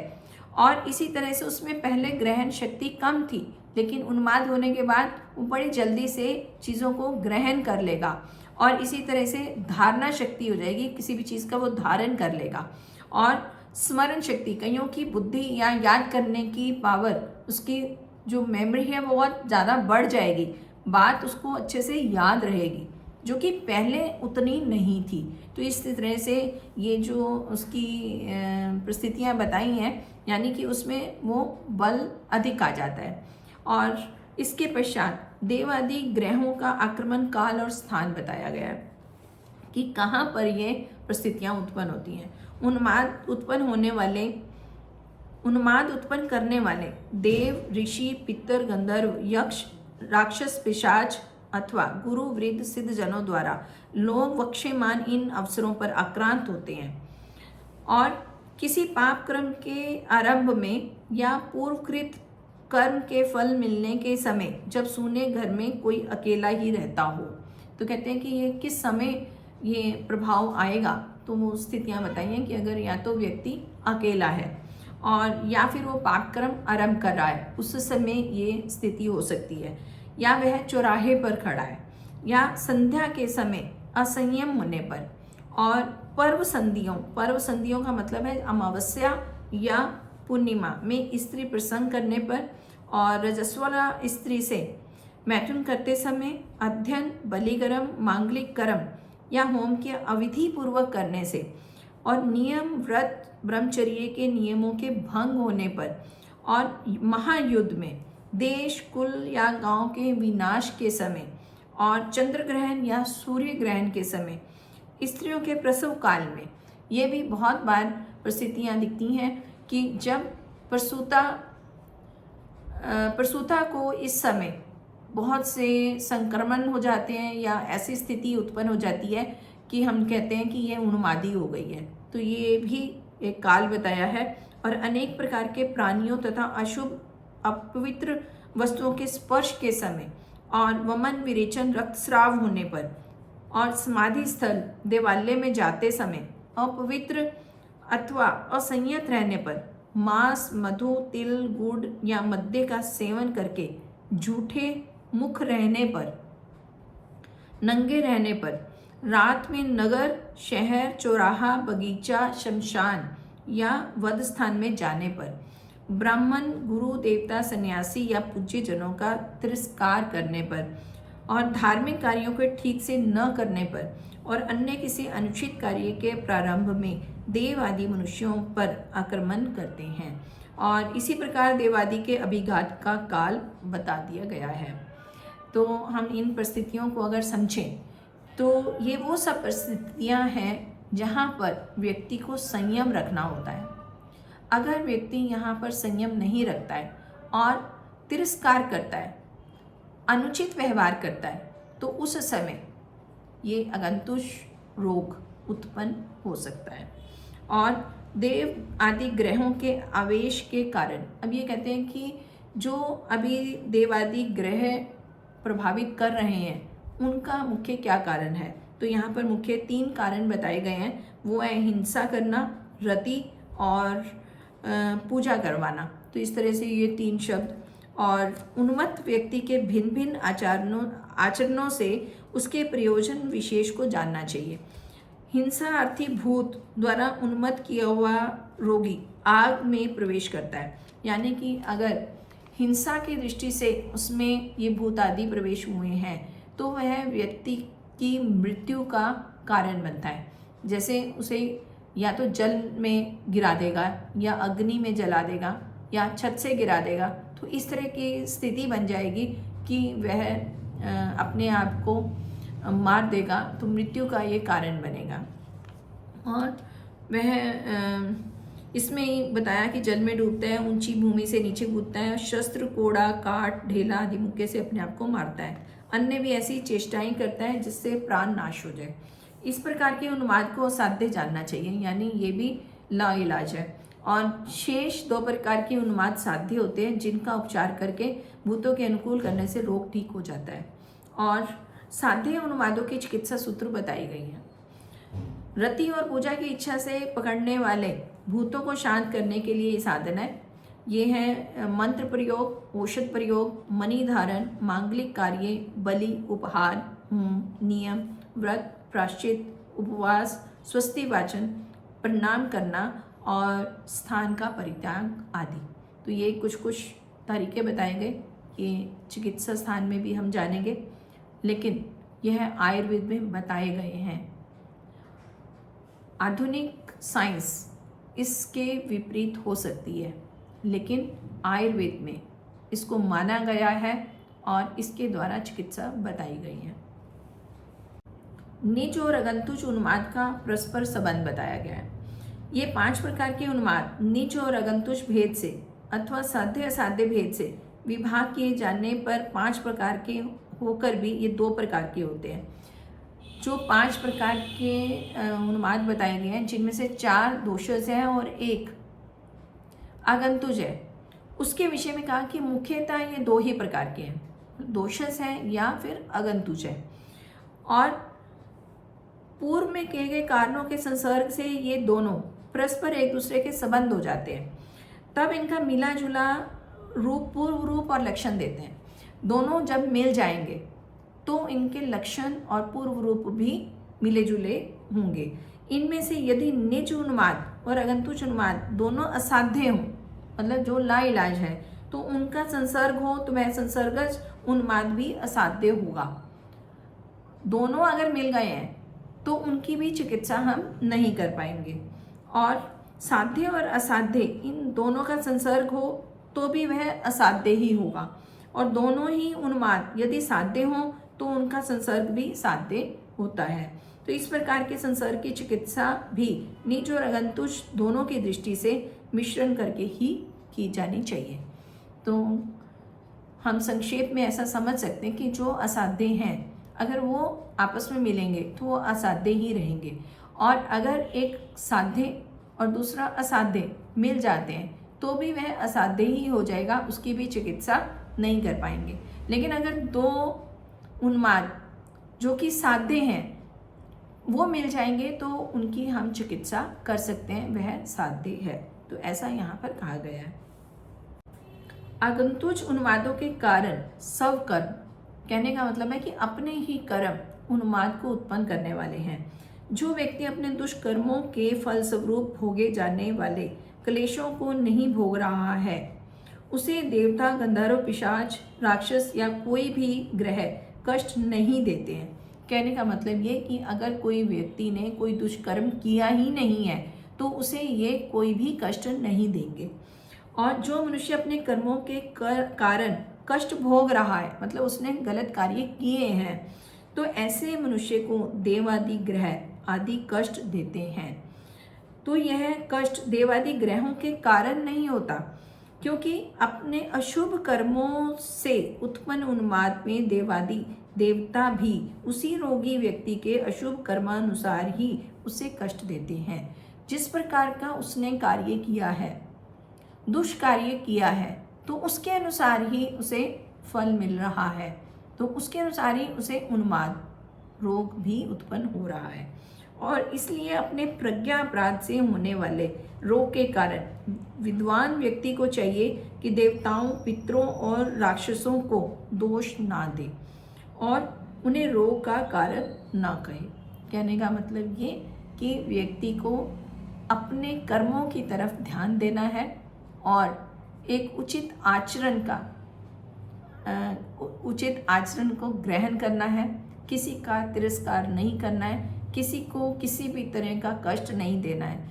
और इसी तरह से उसमें पहले ग्रहण शक्ति कम थी लेकिन उन्माद होने के बाद वो बड़ी जल्दी से चीज़ों को ग्रहण कर लेगा और इसी तरह से धारणा शक्ति हो जाएगी, किसी भी चीज़ का वो धारण कर लेगा। और स्मरण शक्ति, कईयों की बुद्धि या याद करने की पावर, उसकी जो मेमोरी है वो बहुत ज़्यादा बढ़ जाएगी, बात उसको अच्छे से याद रहेगी। जो कि पहले उतनी नहीं थी। तो इस तरह से ये जो उसकी परिस्थितियाँ बताई हैं, यानी कि उसमें वो बल अधिक आ जाता है। और इसके पश्चात देवादि ग्रहों का आक्रमण काल और स्थान बताया गया है कि कहाँ पर ये परिस्थितियाँ उत्पन्न होती हैं। उन्माद उत्पन्न करने वाले देव, ऋषि, पितर, गंधर्व, यक्ष, राक्षस, पिशाच अथवा गुरु, वृद्ध, सिद्ध जनों द्वारा लोग वक्षमान इन अवसरों पर आक्रांत होते हैं। और किसी पाप कर्म के आरंभ में या पूर्वकृत कर्म के फल मिलने के समय जब सूने घर में कोई अकेला ही रहता हो, तो कहते हैं कि ये किस समय ये प्रभाव आएगा। तो वो स्थितियाँ बताई हैं कि अगर या तो व्यक्ति अकेला है और या फिर वो पाप कर्म आरंभ कर रहा है, उस समय ये स्थिति हो सकती है, या वह चौराहे पर खड़ा है, या संध्या के समय असंयम होने पर, और पर्व संधियों का मतलब है अमावस्या या पूर्णिमा में स्त्री प्रसंग करने पर, और रजस्वला स्त्री से मैथुन करते समय, अध्ययन, बलिकर्म, मांगलिक कर्म या होम के अविधि पूर्वक करने से, और नियम, व्रत, ब्रह्मचर्य के नियमों के भंग होने पर, और महायुद्ध में, देश, कुल या गांव के विनाश के समय, और चंद्र ग्रहण या सूर्य ग्रहण के समय, स्त्रियों के प्रसव काल में। ये भी बहुत बार परिस्थितियाँ दिखती हैं कि जब प्रसूता को इस समय बहुत से संक्रमण हो जाते हैं या ऐसी स्थिति उत्पन्न हो जाती है कि हम कहते हैं कि ये उन्मादी हो गई है। तो ये भी एक काल बताया है। और अनेक प्रकार के प्राणियों तथा अशुभ अपवित्र वस्तुओं के स्पर्श के समय, और वमन, विरेचन, रक्तस्राव होने पर, और समाधि स्थल, देवालय में जाते समय अपवित्र अथवा असंयत रहने पर, मांस, मधु, तिल, गुड़ या मद्य का सेवन करके, झूठे मुख रहने पर, नंगे रहने पर, रात में नगर, शहर, चौराहा, बगीचा, शमशान या वध स्थान में जाने पर, ब्राह्मण, गुरु, देवता, सन्यासी या पूज्य जनों का तिरस्कार करने पर, और धार्मिक कार्यों को ठीक से न करने पर, और अन्य किसी अनुचित कार्य के प्रारंभ में देव आदि मनुष्यों पर आक्रमण करते हैं। और इसी प्रकार देवादि के अभिघात का काल बता दिया गया है। तो हम इन परिस्थितियों को अगर समझें तो ये वो सब परिस्थितियाँ हैं जहाँ पर व्यक्ति को संयम रखना होता है। अगर व्यक्ति यहाँ पर संयम नहीं रखता है और तिरस्कार करता है, अनुचित व्यवहार करता है, तो उस समय ये अगंतुष रोग उत्पन्न हो सकता है। और देव आदि ग्रहों के आवेश के कारण, अब ये कहते हैं कि जो अभी देव आदि ग्रह प्रभावित कर रहे हैं उनका मुख्य क्या कारण है। तो यहाँ पर मुख्य 3 कारण बताए गए हैं। वो है हिंसा करना, रति और पूजा करवाना। तो इस तरह से ये 3 शब्द। और उन्मत्त व्यक्ति के भिन्न भिन्न आचरणों से उसके प्रयोजन विशेष को जानना चाहिए। हिंसा अर्थी भूत द्वारा उन्मत्त किया हुआ रोगी आग में प्रवेश करता है, यानी कि अगर हिंसा की दृष्टि से उसमें ये भूत आदि प्रवेश हुए हैं तो वह व्यक्ति की मृत्यु का कारण बनता है। जैसे उसे या तो जल में गिरा देगा, या अग्नि में जला देगा, या छत से गिरा देगा। तो इस तरह की स्थिति बन जाएगी कि वह अपने आप को मार देगा, तो मृत्यु का ये कारण बनेगा। और वह इसमें बताया कि जल में डूबता है, ऊंची भूमि से नीचे कूदता है, शस्त्र, कोड़ा, काट, ढेला आदि मुक्के से अपने आप को मारता है। अन्य भी ऐसी चेष्टाएं करता है जिससे प्राण नाश हो जाए। इस प्रकार के उन्माद को असाध्य जानना चाहिए, यानी ये भी लाइलाज है। और शेष 2 प्रकार के उन्माद साध्य होते हैं जिनका उपचार करके भूतों के अनुकूल करने से रोग ठीक हो जाता है। और साध्य उन्मादों की चिकित्सा सूत्र बताई गई है। रति और पूजा की इच्छा से पकड़ने वाले भूतों को शांत करने के लिए ये साधन है। ये है मंत्र प्रयोग, औषध प्रयोग, मणि धारण, मांगलिक कार्य, बलि, उपहार, नियम, व्रत, प्रायश्चित, उपवास, स्वस्ति वाचन, प्रणाम करना और स्थान का परित्याग आदि। तो ये कुछ तरीके बताए गए। ये चिकित्सा स्थान में भी हम जानेंगे, लेकिन यह आयुर्वेद में बताए गए हैं। आधुनिक साइंस इसके विपरीत हो सकती है, लेकिन आयुर्वेद में इसको माना गया है और इसके द्वारा चिकित्सा बताई गई है। निज और अगंतुज उन्माद का परस्पर संबंध बताया गया है। ये 5 प्रकार के उन्माद निज और अगंतुज भेद से अथवा साध्य असाध्य भेद से विभाग किए जाने पर 5 प्रकार के होकर भी ये 2 प्रकार के होते हैं। जो 5 प्रकार के उन्माद बताए गए हैं, जिनमें से 4 दोषज हैं और 1 आगंतुज है, उसके विषय में कहा कि मुख्यतः ये 2 ही प्रकार के हैं, दोषज हैं या फिर आगंतुज है। और पूर्व में किए गए कारणों के संसर्ग से ये दोनों परस्पर एक दूसरे के संबंध हो जाते हैं, तब इनका मिला जुला रूप, पूर्व रूप और लक्षण देते हैं। दोनों जब मिल जाएंगे तो इनके लक्षण और पूर्व रूप भी मिले जुले होंगे। इनमें से यदि निज उन्माद और अगंतुज उन्माद दोनों असाध्य हों, मतलब जो लाइलाज है, तो उनका संसर्ग हो तो वह संसर्गज उन्माद भी असाध्य होगा। दोनों अगर मिल गए हैं तो उनकी भी चिकित्सा हम नहीं कर पाएंगे। और साध्य और असाध्य इन दोनों का संसर्ग हो तो भी वह असाध्य ही होगा। और दोनों ही उन्माद यदि साध्य हों तो उनका संसर्ग भी साध्य होता है। तो इस प्रकार के संसर्ग की चिकित्सा भी निज और अगंतुज दोनों की दृष्टि से मिश्रण करके ही की जानी चाहिए। तो हम संक्षेप में ऐसा समझ सकते हैं कि जो असाध्य हैं, अगर वो आपस में मिलेंगे तो वो असाध्य ही रहेंगे, और अगर एक साध्य और दूसरा असाध्य मिल जाते हैं तो भी वह असाध्य ही हो जाएगा, उसकी भी चिकित्सा नहीं कर पाएंगे। लेकिन अगर 2 उन्माद जो कि साध्य हैं वो मिल जाएंगे तो उनकी हम चिकित्सा कर सकते हैं, वह साध्य है। तो ऐसा यहाँ पर कहा गया है। आगंतुज उन्मादों के कारण स्वकर्म, कहने का मतलब है कि अपने ही कर्म उन्माद को उत्पन्न करने वाले हैं। जो व्यक्ति अपने दुष्कर्मों के फलस्वरूप भोगे जाने वाले क्लेशों को नहीं भोग रहा है, उसे देवता, गंधर्व, पिशाच, राक्षस या कोई भी ग्रह कष्ट नहीं देते हैं। कहने का मतलब ये कि अगर कोई व्यक्ति ने कोई दुष्कर्म किया ही नहीं है तो उसे ये कोई भी कष्ट नहीं देंगे। और जो मनुष्य अपने कर्मों के कारण कष्ट भोग रहा है, मतलब उसने गलत कार्य किए हैं, तो ऐसे मनुष्य को देवादि ग्रह आदि कष्ट देते हैं। तो यह कष्ट देवादि ग्रहों के कारण नहीं होता, क्योंकि अपने अशुभ कर्मों से उत्पन्न उन्माद में देवादि देवता भी उसी रोगी व्यक्ति के अशुभ कर्मानुसार ही उसे कष्ट देते हैं। जिस प्रकार का उसने कार्य किया है, दुष्कार्य किया है, तो उसके अनुसार ही उसे फल मिल रहा है, तो उसके अनुसार ही उसे उन्माद रोग भी उत्पन्न हो रहा है। और इसलिए अपने प्रज्ञा अपराध से होने वाले रोग के कारण विद्वान व्यक्ति को चाहिए कि देवताओं, पितरों और राक्षसों को दोष ना दे और उन्हें रोग का कारण ना कहे। कहने का मतलब ये कि व्यक्ति को अपने कर्मों की तरफ ध्यान देना है और एक उचित आचरण को ग्रहण करना है, किसी का तिरस्कार नहीं करना है, किसी को किसी भी तरह का कष्ट नहीं देना है।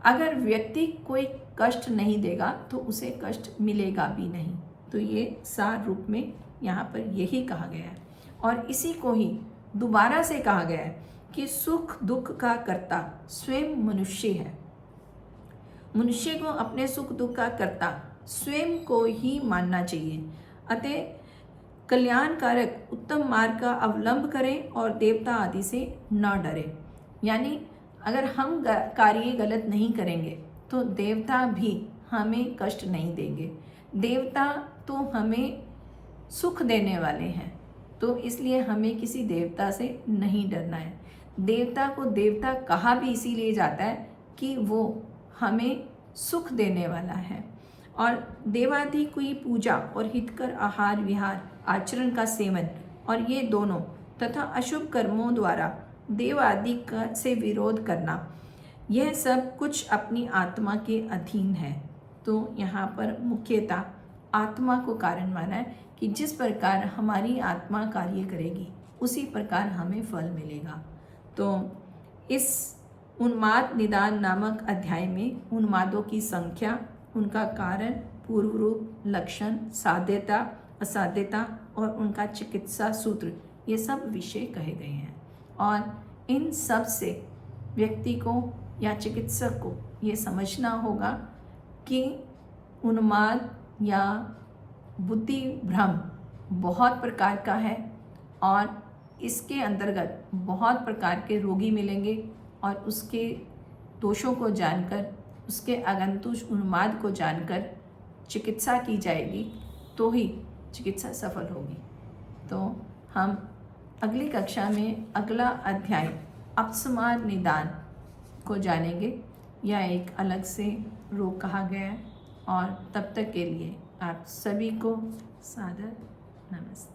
अगर व्यक्ति कोई कष्ट नहीं देगा तो उसे कष्ट मिलेगा भी नहीं। तो ये सार रूप में यहाँ पर यही कहा गया है। और इसी को ही दोबारा से कहा गया है कि सुख दुख का कर्ता स्वयं मनुष्य है। मनुष्य को अपने सुख दुख का कर्ता स्वयं को ही मानना चाहिए। अतः कल्याणकारक उत्तम मार्ग का अवलंब करें और देवता आदि से न डरें। यानी अगर हम कार्य गलत नहीं करेंगे तो देवता भी हमें कष्ट नहीं देंगे। देवता तो हमें सुख देने वाले हैं, तो इसलिए हमें किसी देवता से नहीं डरना है। देवता को देवता कहा भी इसीलिए जाता है कि वो हमें सुख देने वाला है। और देवादि की पूजा और हितकर आहार विहार आचरण का सेवन और ये दोनों तथा अशुभ कर्मों द्वारा देव आदि से विरोध करना, यह सब कुछ अपनी आत्मा के अधीन है। तो यहाँ पर मुख्यतः आत्मा को कारण माना है कि जिस प्रकार हमारी आत्मा कार्य करेगी उसी प्रकार हमें फल मिलेगा। तो इस उन्माद निदान नामक अध्याय में उन्मादों की संख्या, उनका कारण, पूर्व रूप, लक्षण, साध्यता, असाध्यता और उनका चिकित्सा सूत्र, ये सब विषय कहे गए हैं। और इन सब से व्यक्ति को या चिकित्सक को ये समझना होगा कि उन्माद या बुद्धि भ्रम बहुत प्रकार का है और इसके अंतर्गत बहुत प्रकार के रोगी मिलेंगे और उसके दोषों को जानकर, उसके आगंतुक उन्माद को जानकर चिकित्सा की जाएगी तो ही चिकित्सा सफल होगी। तो हम अगली कक्षा में अगला अध्याय अपस्मार निदान को जानेंगे। यह एक अलग से रोग कहा गया है। और तब तक के लिए आप सभी को सादर नमस्ते।